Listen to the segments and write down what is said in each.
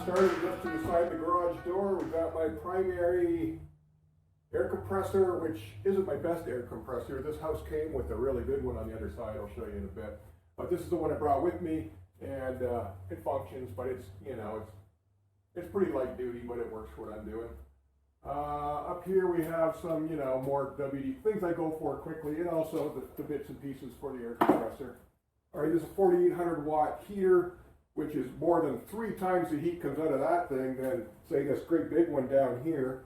started just inside the garage door. We've got my primary air compressor, which isn't my best air compressor. This house came with a really good one on the other side. I'll show you in a bit. But this is the one I brought with me, and it functions, but it's, you know, it's pretty light duty, but it works for what I'm doing. Up here we have some, you know, more WD things I go for quickly, and also the bits and pieces for the air compressor. All right, this is a 4,800 watt heater, which is more than 3 times the heat comes out of that thing than, say, this great big one down here.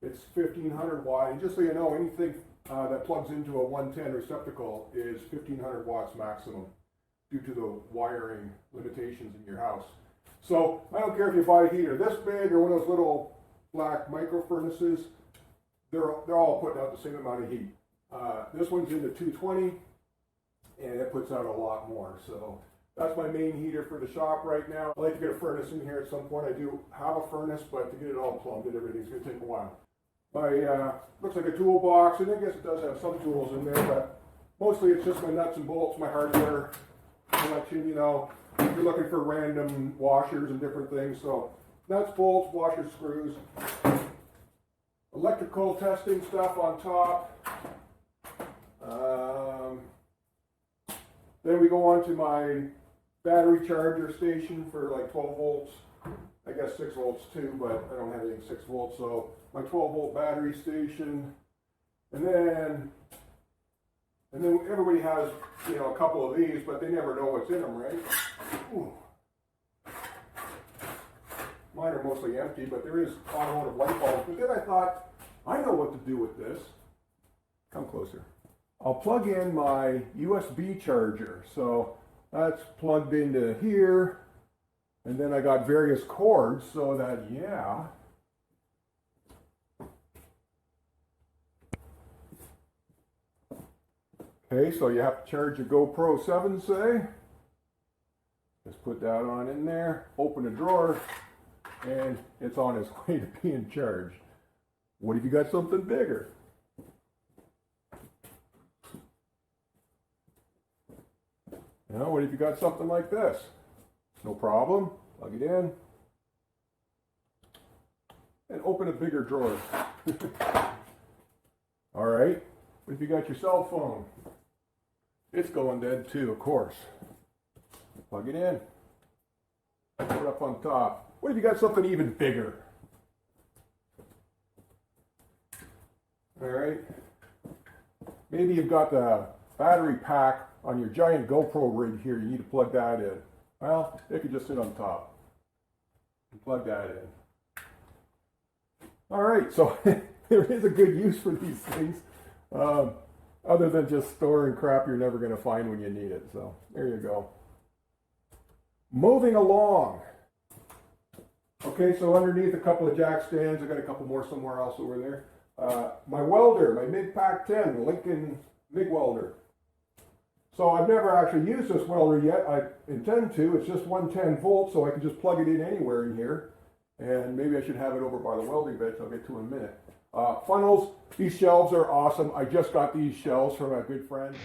It's 1,500 watt, and just so you know, anything that plugs into a 110 receptacle is 1,500 watts maximum due to the wiring limitations in your house. So I don't care if you buy a heater this big or one of those little black micro furnaces, they're all putting out the same amount of heat. This one's in the 220, and it puts out a lot more. So that's my main heater for the shop right now. I'd like to get a furnace in here at some point. I do have a furnace, but to get it all plumbed and everything's going to take a while. My looks like a toolbox, and I guess it does have some tools in there, but mostly it's just my nuts and bolts, my hardware collection. You know, if you're looking for random washers and different things, so nuts, bolts, washers, screws, electrical testing stuff on top. Then we go on to my battery charger station for like 12 volts. I guess 6 volts too, but I don't have anything 6 volts. So my 12 volt battery station, and then everybody has, you know, a couple of these, but they never know what's in them, right? Ooh. Mine are mostly empty, but there is automotive light bulbs. But then I thought, I know what to do with this. Come closer. I'll plug in my USB charger. So that's plugged into here. And then I got various cords so that, yeah. Okay, so you have to charge your GoPro 7, say. Just put that on in there, open a drawer, and it's on its way to being charged. What if you got something bigger? You know, what if you got something like this? No problem. Plug it in. And open a bigger drawer. All right. What if you got your cell phone? It's going dead too, of course. Plug it in. Put it up on top. What if you got something even bigger? All right. Maybe you've got the battery pack on your giant GoPro rig here. You need to plug that in. Well, it could just sit on top. And plug that in. All right, so there is a good use for these things, other than just storing crap you're never going to find when you need it. So there you go. Moving along. Okay, so underneath a couple of jack stands, I got a couple more somewhere else over there. My welder, my MIG Pack 10, Lincoln MIG welder. So I've never actually used this welder yet. I intend to. It's just 110 volts, so I can just plug it in anywhere in here. And maybe I should have it over by the welding bench. I'll get to in a minute. Funnels, these shelves are awesome. I just got these shelves from a good friend.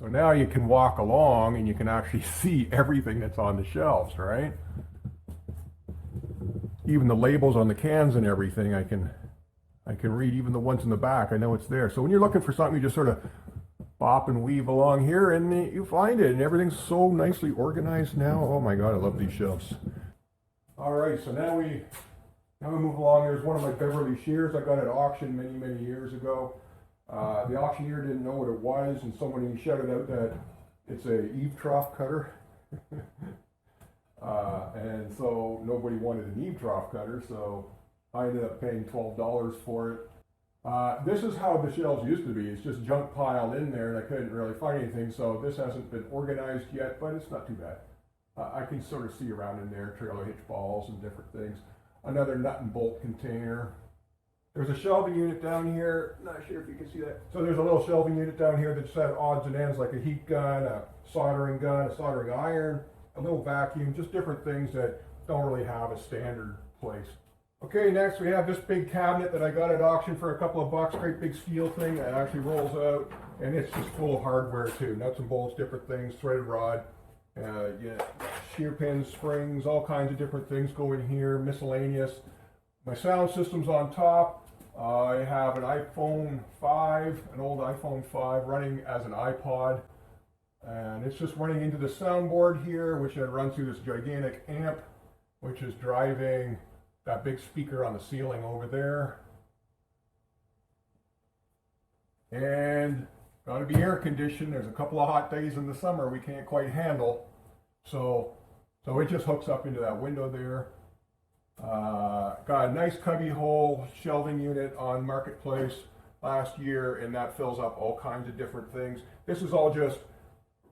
So now you can walk along and you can actually see everything that's on the shelves, right? Even the labels on the cans and everything, I can read, even the ones in the back. I know it's there. So when you're looking for something, you just sort of bop and weave along here and you find it, and everything's so nicely organized now. Oh my God, I love these shelves. All right, so now we move along. There's one of my Beverly shears I got at auction many years ago. The auctioneer didn't know what it was, and someone shouted out that it's a eave trough cutter. And so nobody wanted an eave trough cutter, so I ended up paying $12 for it. This is how the shelves used to be. It's just junk piled in there, and I couldn't really find anything, so this hasn't been organized yet, but it's not too bad. I can sort of see around in there, trailer hitch balls and different things. Another nut and bolt container. There's a shelving unit down here. Not sure if you can see that. So there's a little shelving unit down here that's had odds and ends like a heat gun, a soldering iron, a little vacuum, just different things that don't really have a standard place. Okay, next we have this big cabinet that I got at auction for a couple of bucks. Great big steel thing that actually rolls out, and it's just full of hardware too. Nuts and bolts, different things, threaded rod, yeah, shear pins, springs, all kinds of different things go in here, miscellaneous. My sound system's on top. I have an iPhone 5, an old iPhone 5 running as an iPod, and it's just running into the soundboard here, which then runs through this gigantic amp, which is driving that big speaker on the ceiling over there. And gotta be air conditioned. There's a couple of hot days in the summer we can't quite handle. So it just hooks up into that window there. Got a nice cubby hole shelving unit on Marketplace last year, and that fills up all kinds of different things. This is all just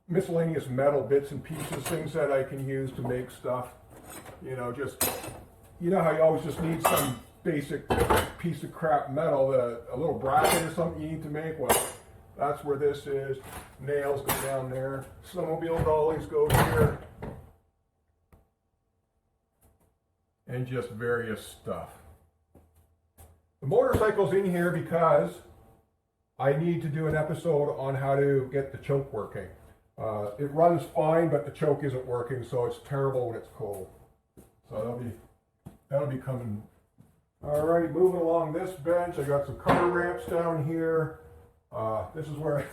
miscellaneous metal bits and pieces, things that I can use to make stuff. You know, just, you know how you always just need some basic piece of crap metal, a little bracket or something you need to make? Well, that's where this is. Nails go down there. Snowmobile dollies go here. And just various stuff. The motorcycle's in here because I need to do an episode on how to get the choke working. It runs fine, but the choke isn't working, so it's terrible when it's cold. So that'll be coming. All right, moving along this bench, I got some cover ramps down here. This is where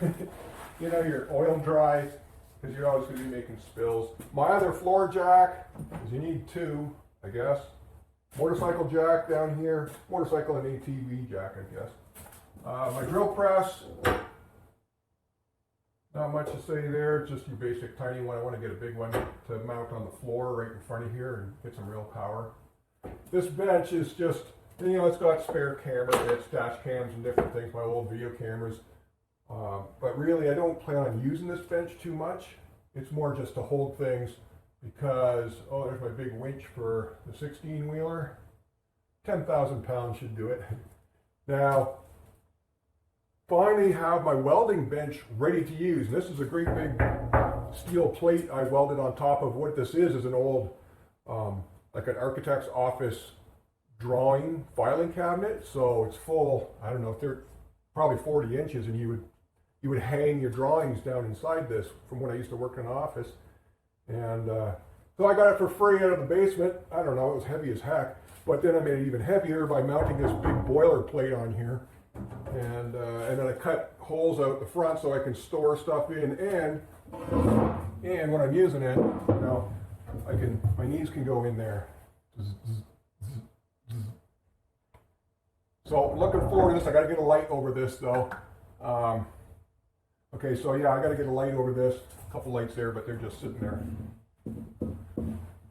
you know your oil dries, because you're always going to be making spills. My other floor jack, because you need two, I guess. Motorcycle jack down here, motorcycle and ATV jack, I guess. My drill press, not much to say there, just your basic tiny one. I want to get a big one to mount on the floor right in front of here and get some real power. This bench is just, you know, it's got spare camera bits, dash cams and different things, my old video cameras. But really, I don't plan on using this bench too much. It's more just to hold things because, oh, there's my big winch for the 16-wheeler. 10,000 pounds should do it. Now, finally have my welding bench ready to use. This is a great big steel plate I welded on top of. What this is an old, like an architect's office drawing filing cabinet. So it's full, I don't know, probably 40 inches, and you would hang your drawings down inside this from when I used to work in an office. And so I got it for free out of the basement. I don't know, it was heavy as heck. But then I made it even heavier by mounting this big boiler plate on here. And then I cut holes out the front so I can store stuff in, and when I'm using it, you know, my knees can go in there. So looking forward to this. I got to get a light over this though. Okay, so yeah, I got to get a light over this. A couple lights there, but they're just sitting there.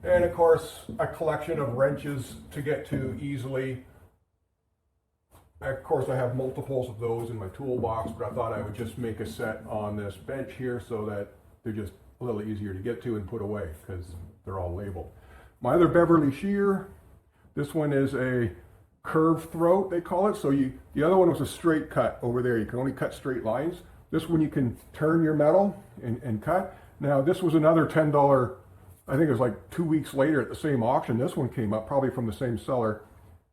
And of course, a collection of wrenches to get to easily. Of course, I have multiples of those in my toolbox, but I thought I would just make a set on this bench here so that they're just a little easier to get to and put away because they're all labeled. My other Beverly shear, this one is a curved throat, they call it. So the other one was a straight cut over there. You can only cut straight lines. This one you can turn your metal and cut. Now this was another $10, I think it was like 2 weeks later at the same auction. This one came up probably from the same seller.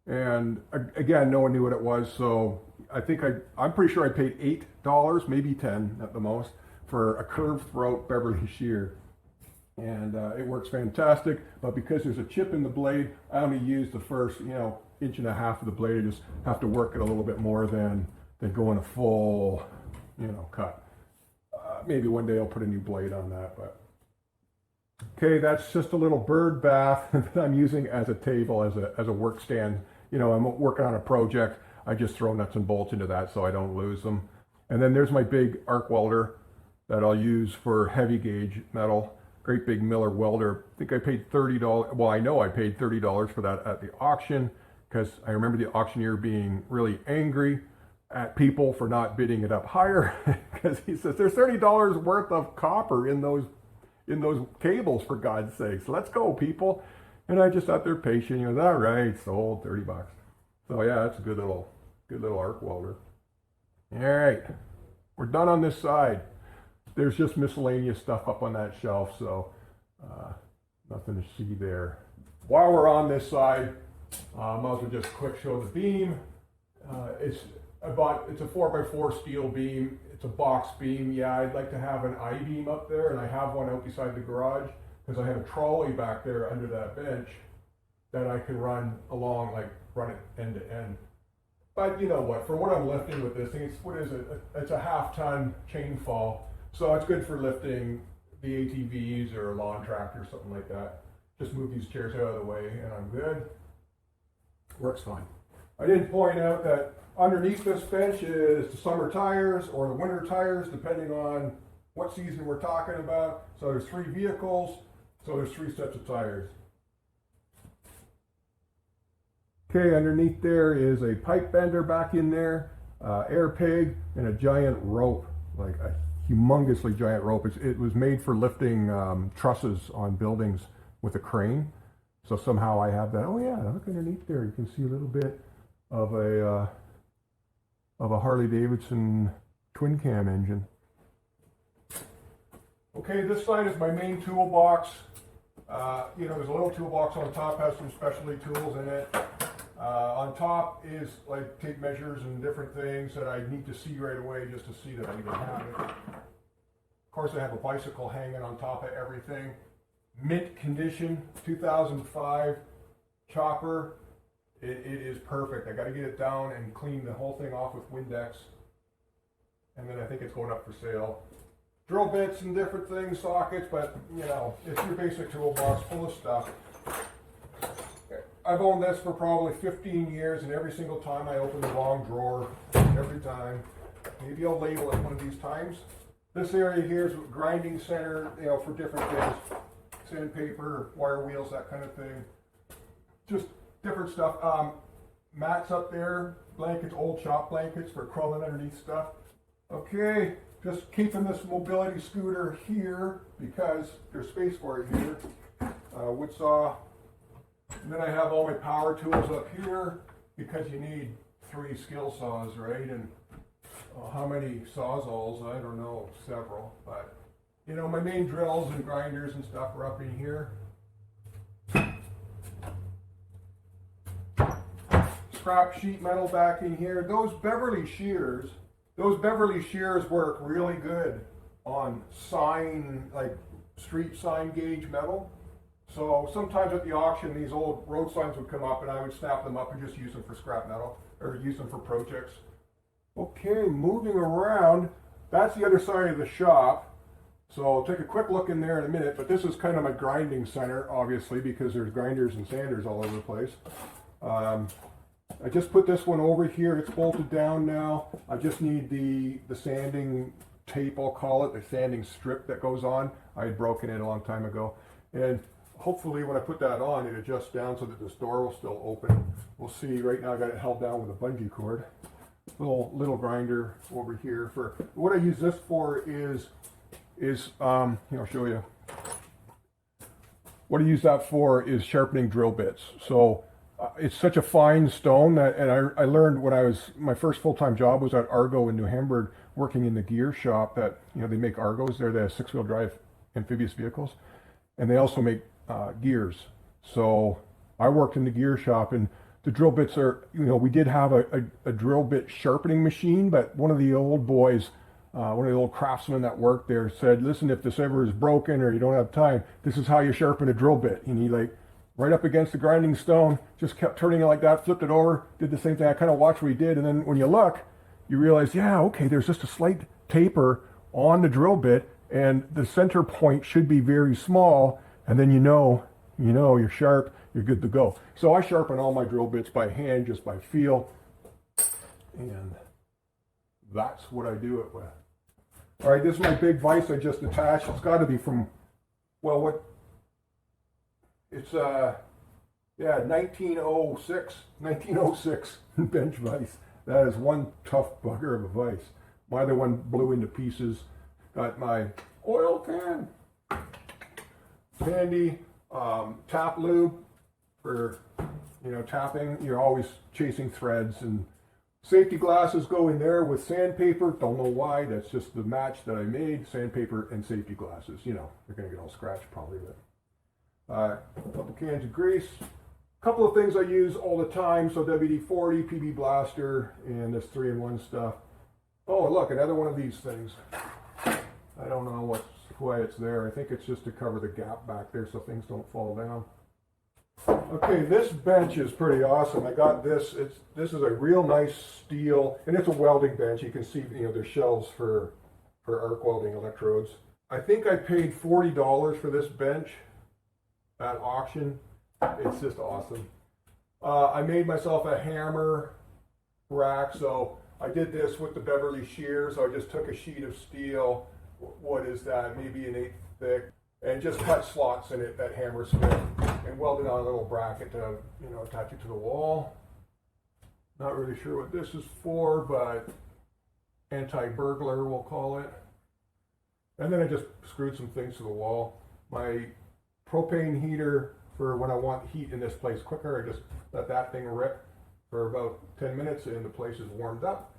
And again, no one knew what it was, so I think I'm pretty sure I paid $8, maybe 10 at the most, for a curved throat Beverly shear. And it works fantastic, but because there's a chip in the blade, I only use the first, you know, inch and a half of the blade. I just have to work it a little bit more than going a full, you know, cut. Maybe one day I'll put a new blade on that, but. Okay, that's just a little bird bath that I'm using as a table, as a work stand. You know, I'm working on a project. I just throw nuts and bolts into that so I don't lose them. And then there's my big arc welder that I'll use for heavy gauge metal. Great big Miller welder. I think I paid $30. Well, I know I paid $30 for that at the auction because I remember the auctioneer being really angry at people for not bidding it up higher because he says there's $30 worth of copper in those cables, for God's sakes. Let's go, people. And I just sat there patient. He goes, all right, sold, $30. So yeah, that's a good little Good little arc welder. All right, we're done on this side. There's just miscellaneous stuff up on that shelf, so nothing to see there. While we're on this side, I might as well just quick show the beam. It's a 4x4 steel beam. It's a box beam. Yeah, I'd like to have an I-beam up there, and I have one out beside the garage because I have a trolley back there under that bench that I can run along, like run it end to end. But you know what, for what I'm lifting with this thing, it's a half-ton chain fall. So it's good for lifting the ATVs or a lawn tractor or something like that. Just move these chairs out of the way and I'm good. Works fine. I didn't point out that underneath this bench is the summer tires or the winter tires, depending on what season we're talking about. So there's 3 vehicles, so there's 3 sets of tires. Okay, underneath there is a pipe bender back in there, air pig, and a giant rope, like a humongously giant rope. It was made for lifting trusses on buildings with a crane. So somehow I have that. Oh yeah, look underneath there. You can see a little bit of a Harley Davidson twin cam engine. Okay, this side is my main toolbox. There's a little toolbox on top, has some specialty tools in it. On top is like tape measures and different things that I need to see right away just to see that I even have it. Of course, I have a bicycle hanging on top of everything. Mint condition, 2005 chopper. It is perfect. I got to get it down and clean the whole thing off with Windex. And then I think it's going up for sale. Drill bits and different things, sockets, but it's your basic toolbox full of stuff. I've owned this for probably 15 years, and every single time I open the wrong drawer, every time. Maybe I'll label it one of these times. This area here is a grinding center, for different things. Sandpaper, wire wheels, that kind of thing. Just different stuff. Mats up there, blankets, old shop blankets for crawling underneath stuff. Okay, just keeping this mobility scooter here because there's space for it here. Wood saw. And then I have all my power tools up here because you need 3 skill saws, right? And how many sawzalls? I don't know, several. But, my main drills and grinders and stuff are up in here. Scrap sheet metal back in here. Those Beverly shears work really good on street sign gauge metal. So sometimes at the auction, these old road signs would come up and I would snap them up and just use them for scrap metal or use them for projects. Okay, moving around, that's the other side of the shop. So I'll take a quick look in there in a minute, but this is kind of my grinding center, obviously, because there's grinders and sanders all over the place. I just put this one over here. It's bolted down now. I just need the sanding tape, I'll call it, the sanding strip that goes on. I had broken it a long time ago. And hopefully when I put that on, it adjusts down so that this door will still open. We'll see. Right now I got it held down with a bungee cord. Little grinder over here. For what I use this for is I'll show you. What I use that for is sharpening drill bits. So it's such a fine stone that, and I learned when my first full-time job was at Argo in New Hamburg, working in the gear shop that, they make Argos. They're the 6-wheel drive amphibious vehicles. And they also make gears. So I worked in the gear shop, and the drill bits are, we did have a drill bit sharpening machine, but one of the old boys, one of the old craftsmen that worked there said, listen, if this ever is broken or you don't have time, this is how you sharpen a drill bit. And he right up against the grinding stone, just kept turning it like that, flipped it over, did the same thing. I kind of watched what he did. And then when you look, you realize, yeah, okay, there's just a slight taper on the drill bit, and the center point should be very small, and then you're sharp, you're good to go. So I sharpen all my drill bits by hand, just by feel, and that's what I do it with. All right, this is my big vise I just attached. It's got to be from, it's 1906 bench vise. That is one tough bugger of a vise. My other one blew into pieces. Got my oil can, handy, tap lube for, tapping. You're always chasing threads and Safety glasses go in there with sandpaper. Don't know why. That's just the match that I made. Sandpaper and safety glasses. You know, they're going to get all scratched probably. But a couple cans of grease. A couple of things I use all the time. So WD-40, PB Blaster, and this 3-in-1 stuff. Oh, look, another one of these things. I don't know why it's there. I think it's just to cover the gap back there so things don't fall down. Okay, this bench is pretty awesome. I got this. This is a real nice steel, and it's a welding bench. You can see, you know, there's shelves for arc welding electrodes. I think I paid $40 for this bench at auction. It's just awesome. I made myself a hammer rack, so I did this with the Beverly shears. So I just took a sheet of steel. What is that? Maybe an 1/8 thick, and just cut slots in it that hammers fit, and welded on a little bracket to, you know, attach it to the wall. Not really sure what this is for, but anti-burglar we'll call it. And then I just screwed some things to the wall. My propane heater for when I want heat in this place quicker, I just let that thing rip for about 10 minutes and the place is warmed up.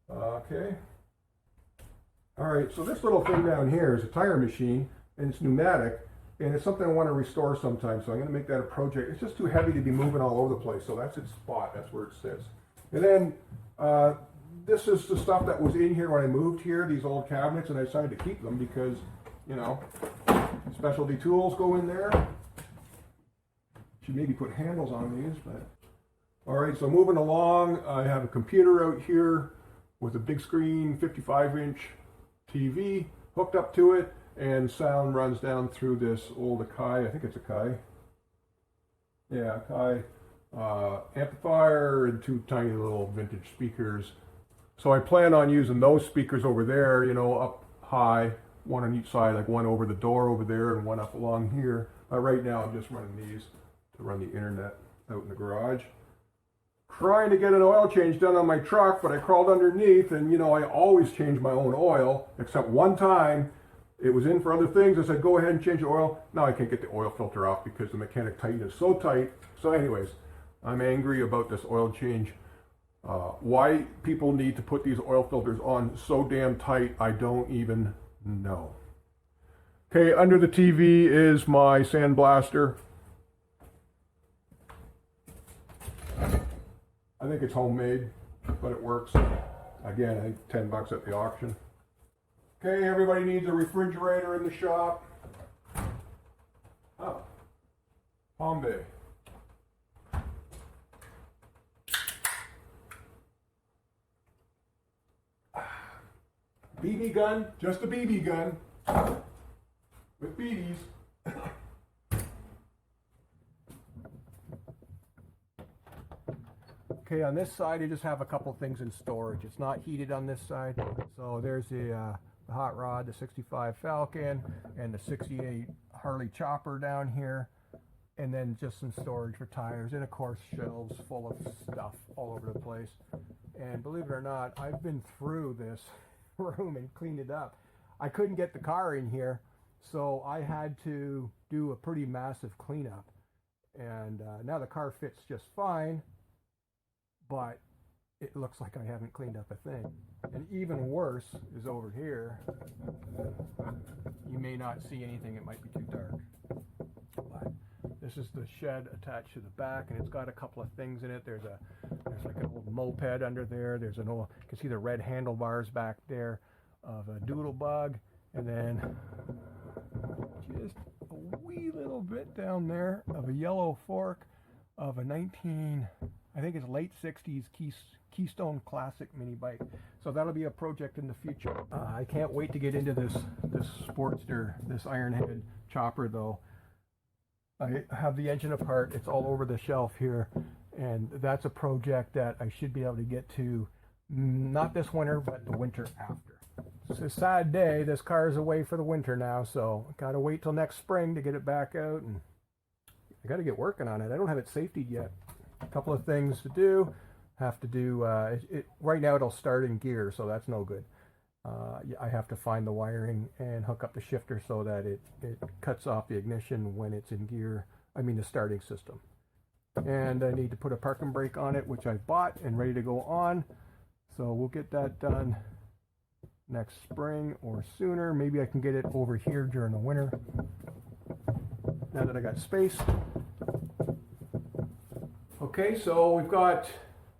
Okay. All right, so this little thing down here is a tire machine, and it's pneumatic, and it's something I want to restore sometime, so I'm going to make that a project. It's just too heavy to be moving all over the place, so that's its spot. That's where it sits. And then this is the stuff that was in here when I moved here, these old cabinets, and I decided to keep them because, you know, specialty tools go in there. Should maybe put handles on these, but... All right, so moving along, I have a computer out here with a big screen, 55-inch TV hooked up to it, and sound runs down through this old Akai, I think it's Akai. Yeah, Akai amplifier and 2 tiny little vintage speakers. So I plan on using those speakers over there, you know, up high, one on each side, like one over the door over there and one up along here. Right now I'm just running these to run the internet out in the garage. Trying to get an oil change done on my truck, but I crawled underneath, and you know, I always change my own oil, except one time it was in for other things. I said, go ahead and change the oil. Now I can't get the oil filter off because the mechanic tightened it so tight. So anyways, I'm angry about this oil change. Why people need to put these oil filters on so damn tight, I don't even know. Okay, under the TV is my sandblaster. I think it's homemade, but it works. Again, I think $10 at the auction. Okay, everybody needs a refrigerator in the shop. Oh, Palm Bay. BB gun, just a BB gun with BBs. Okay, on this side, I just have a couple things in storage. It's not heated on this side. So there's the hot rod, the 65 Falcon, and the 68 Harley Chopper down here. And then just some storage for tires, and of course shelves full of stuff all over the place. And believe it or not, I've been through this room and cleaned it up. I couldn't get the car in here, so I had to do a pretty massive cleanup. And now the car fits just fine, but it looks like I haven't cleaned up a thing. And even worse is over here. You may not see anything, it might be too dark. But this is the shed attached to the back, and it's got a couple of things in it. There's like an old moped under there. There's an old, you can see the red handlebars back there of a Doodlebug, and then just a wee little bit down there of a yellow fork of a I think it's late 60s Keystone Classic mini bike. So that'll be a project in the future. I can't wait to get into this Sportster, this Ironhead chopper though. I have the engine apart, it's all over the shelf here, and that's a project that I should be able to get to, not this winter, but the winter after. It's a sad day, this car is away for the winter now, so I gotta wait till next spring to get it back out, and I gotta get working on it. I don't have it safetied yet. A couple of things to do. Have to do, right now it'll start in gear, so that's no good. I have to find the wiring and hook up the shifter so that it cuts off the ignition when it's in gear, the starting system. And I need to put a parking brake on it, which I bought and ready to go on. So we'll get that done next spring or sooner. Maybe I can get it over here during the winter, now that I got space. Okay, so we've got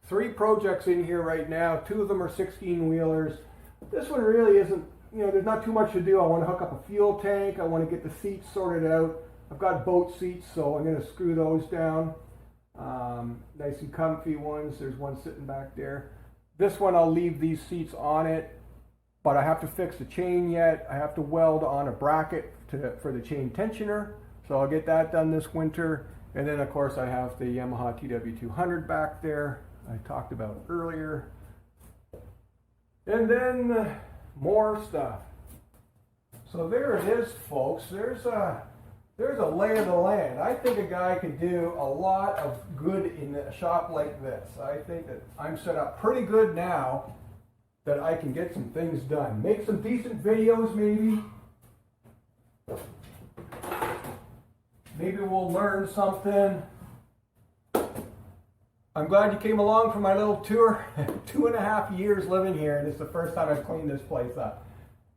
3 projects in here right now. 2 of them are 16-wheelers. This one really isn't, you know, there's not too much to do. I want to hook up a fuel tank. I want to get the seats sorted out. I've got boat seats, so I'm going to screw those down. Nice and comfy ones. There's one sitting back there. This one, I'll leave these seats on it, but I have to fix the chain yet. I have to weld on a bracket for the chain tensioner, so I'll get that done this winter. And then, of course, I have the Yamaha TW200 back there I talked about earlier. And then more stuff. So there it is, folks. There's a lay of the land. I think a guy could do a lot of good in a shop like this. I think that I'm set up pretty good now that I can get some things done. Make some decent videos, maybe. Maybe we'll learn something. I'm glad you came along for my little tour. 2.5 years living here, and it's the first time I've cleaned this place up.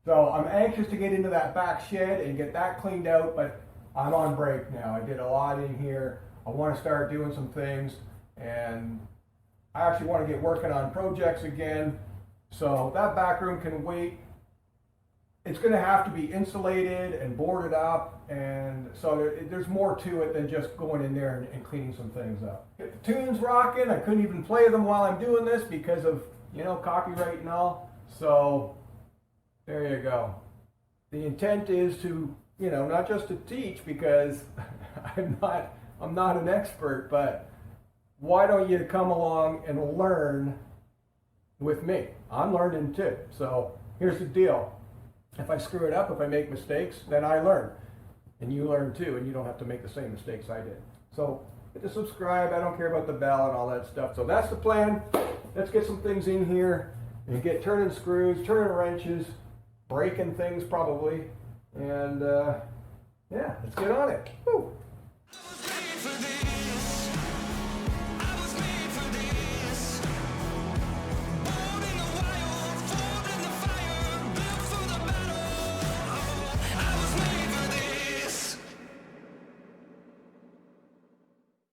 So I'm anxious to get into that back shed and get that cleaned out, but I'm on break now. I did a lot in here. I want to start doing some things, and I actually want to get working on projects again. So that back room can wait. It's going to have to be insulated and boarded up, and so there's more to it than just going in there and cleaning some things up. Get the tunes rocking. I couldn't even play them while I'm doing this because of, you know, copyright and all. So there you go. The intent is to, you know, not just to teach, because I'm not an expert, but why don't you come along and learn with me? I'm learning too. So here's the deal. If I screw it up, if I make mistakes, then I learn. And you learn too, and you don't have to make the same mistakes I did. So hit the subscribe. I don't care about the bell and all that stuff. So that's the plan. Let's get some things in here and get turning screws, turning wrenches, breaking things probably. And yeah, let's get on it. Woo.